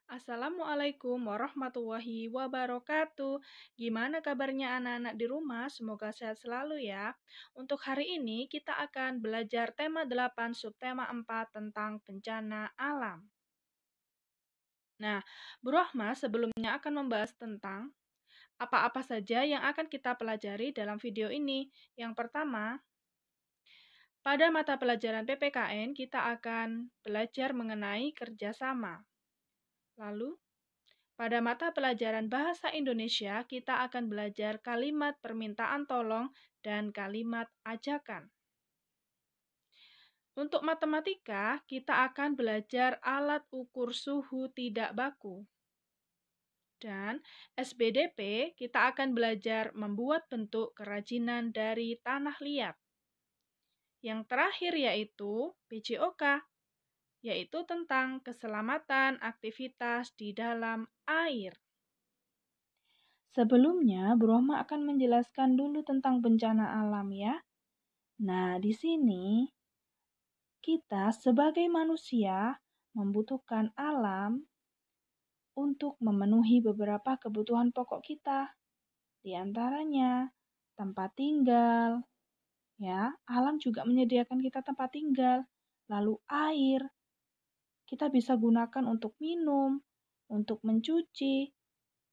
Assalamualaikum warahmatullahi wabarakatuh. Gimana kabarnya anak-anak di rumah? Semoga sehat selalu ya. Untuk hari ini kita akan belajar tema 8 subtema 4 tentang bencana alam. Nah, Bu Rohma sebelumnya akan membahas tentang apa-apa saja yang akan kita pelajari dalam video ini. Yang pertama, pada mata pelajaran PPKN kita akan belajar mengenai kerjasama. Lalu, pada mata pelajaran Bahasa Indonesia, kita akan belajar kalimat permintaan tolong dan kalimat ajakan. Untuk matematika, kita akan belajar alat ukur suhu tidak baku. Dan SBDP, kita akan belajar membuat bentuk kerajinan dari tanah liat. Yang terakhir yaitu PJOK, yaitu tentang keselamatan aktivitas di dalam air. Sebelumnya, Bu Rohma akan menjelaskan dulu tentang bencana alam ya. Nah, di sini kita sebagai manusia membutuhkan alam untuk memenuhi beberapa kebutuhan pokok kita. Di antaranya tempat tinggal, ya. Alam juga menyediakan kita tempat tinggal. Lalu air, kita bisa gunakan untuk minum, untuk mencuci,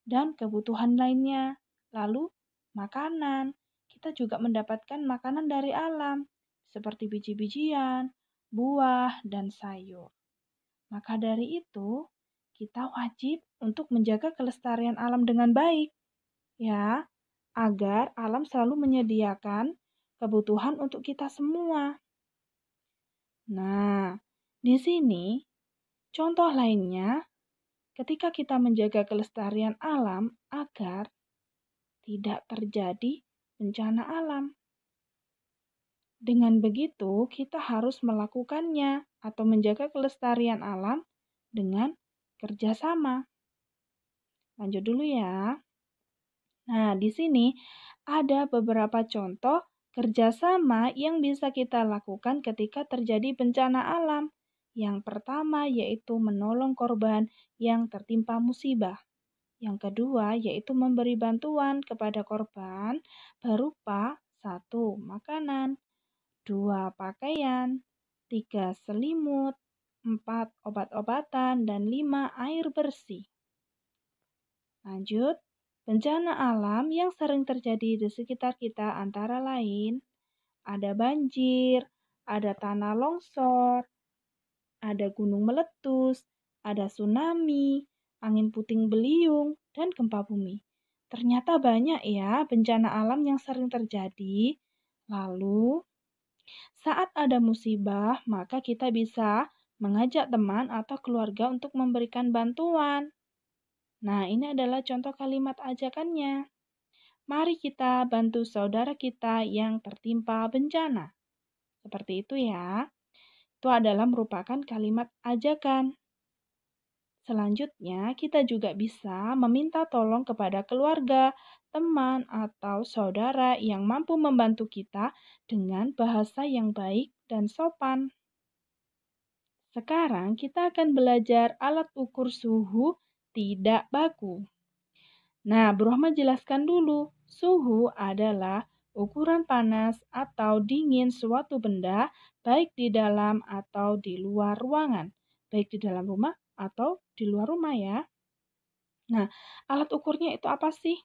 dan kebutuhan lainnya. Lalu, makanan. Kita juga mendapatkan makanan dari alam, seperti biji-bijian, buah, dan sayur. Maka dari itu, kita wajib untuk menjaga kelestarian alam dengan baik, ya, agar alam selalu menyediakan kebutuhan untuk kita semua. Nah, di sini contoh lainnya, ketika kita menjaga kelestarian alam agar tidak terjadi bencana alam. Dengan begitu, kita harus melakukannya atau menjaga kelestarian alam dengan kerjasama. Lanjut dulu ya. Nah, di sini ada beberapa contoh kerjasama yang bisa kita lakukan ketika terjadi bencana alam. Yang pertama yaitu menolong korban yang tertimpa musibah. Yang kedua yaitu memberi bantuan kepada korban berupa 1. Makanan, 2. Pakaian, 3. Selimut, 4. Obat-obatan, dan 5. Air bersih. Lanjut, bencana alam yang sering terjadi di sekitar kita antara lain ada banjir, ada tanah longsor, ada gunung meletus, ada tsunami, angin puting beliung, dan gempa bumi. Ternyata banyak ya bencana alam yang sering terjadi. Lalu, saat ada musibah, maka kita bisa mengajak teman atau keluarga untuk memberikan bantuan. Nah, ini adalah contoh kalimat ajakannya. Mari kita bantu saudara kita yang tertimpa bencana. Seperti itu ya. Itu adalah merupakan kalimat ajakan. Selanjutnya, kita juga bisa meminta tolong kepada keluarga, teman, atau saudara yang mampu membantu kita dengan bahasa yang baik dan sopan. Sekarang kita akan belajar alat ukur suhu tidak baku. Nah, Bu Rohma jelaskan dulu. Suhu adalah ukuran panas atau dingin suatu benda baik di dalam atau di luar ruangan, baik di dalam rumah atau di luar rumah ya. Nah, alat ukurnya itu apa sih?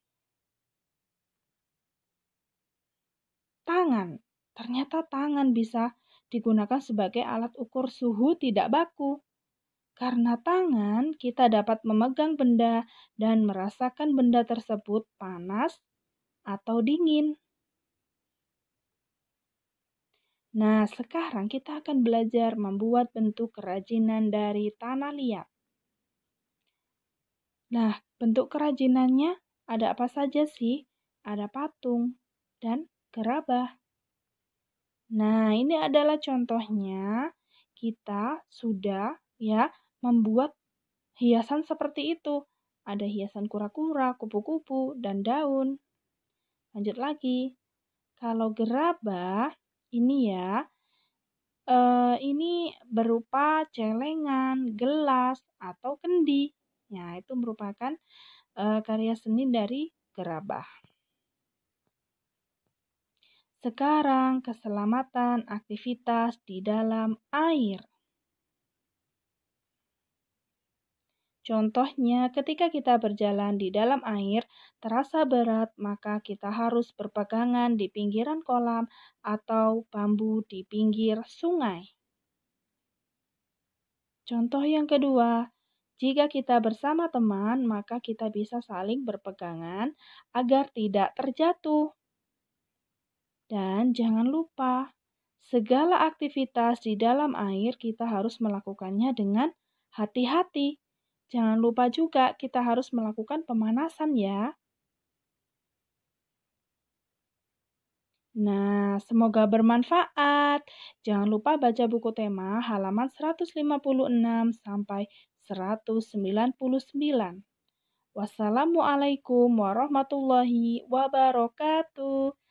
Tangan. Ternyata tangan bisa digunakan sebagai alat ukur suhu tidak baku. Karena tangan, kita dapat memegang benda dan merasakan benda tersebut panas atau dingin. Nah, sekarang kita akan belajar membuat bentuk kerajinan dari tanah liat. Nah, bentuk kerajinannya ada apa saja sih? Ada patung dan gerabah. Nah, ini adalah contohnya. Kita sudah ya membuat hiasan seperti itu. Ada hiasan kura-kura, kupu-kupu, dan daun. Lanjut lagi. Kalau gerabah ini ya, ini berupa celengan, gelas, atau kendi. Ya, itu merupakan karya seni dari gerabah. Sekarang, keselamatan aktivitas di dalam air. Contohnya, ketika kita berjalan di dalam air, terasa berat, maka kita harus berpegangan di pinggiran kolam atau bambu di pinggir sungai. Contoh yang kedua, jika kita bersama teman, maka kita bisa saling berpegangan agar tidak terjatuh. Dan jangan lupa, segala aktivitas di dalam air kita harus melakukannya dengan hati-hati. Jangan lupa juga kita harus melakukan pemanasan ya. Nah, semoga bermanfaat. Jangan lupa baca buku tema halaman 156 sampai 199. Wassalamualaikum warahmatullahi wabarakatuh.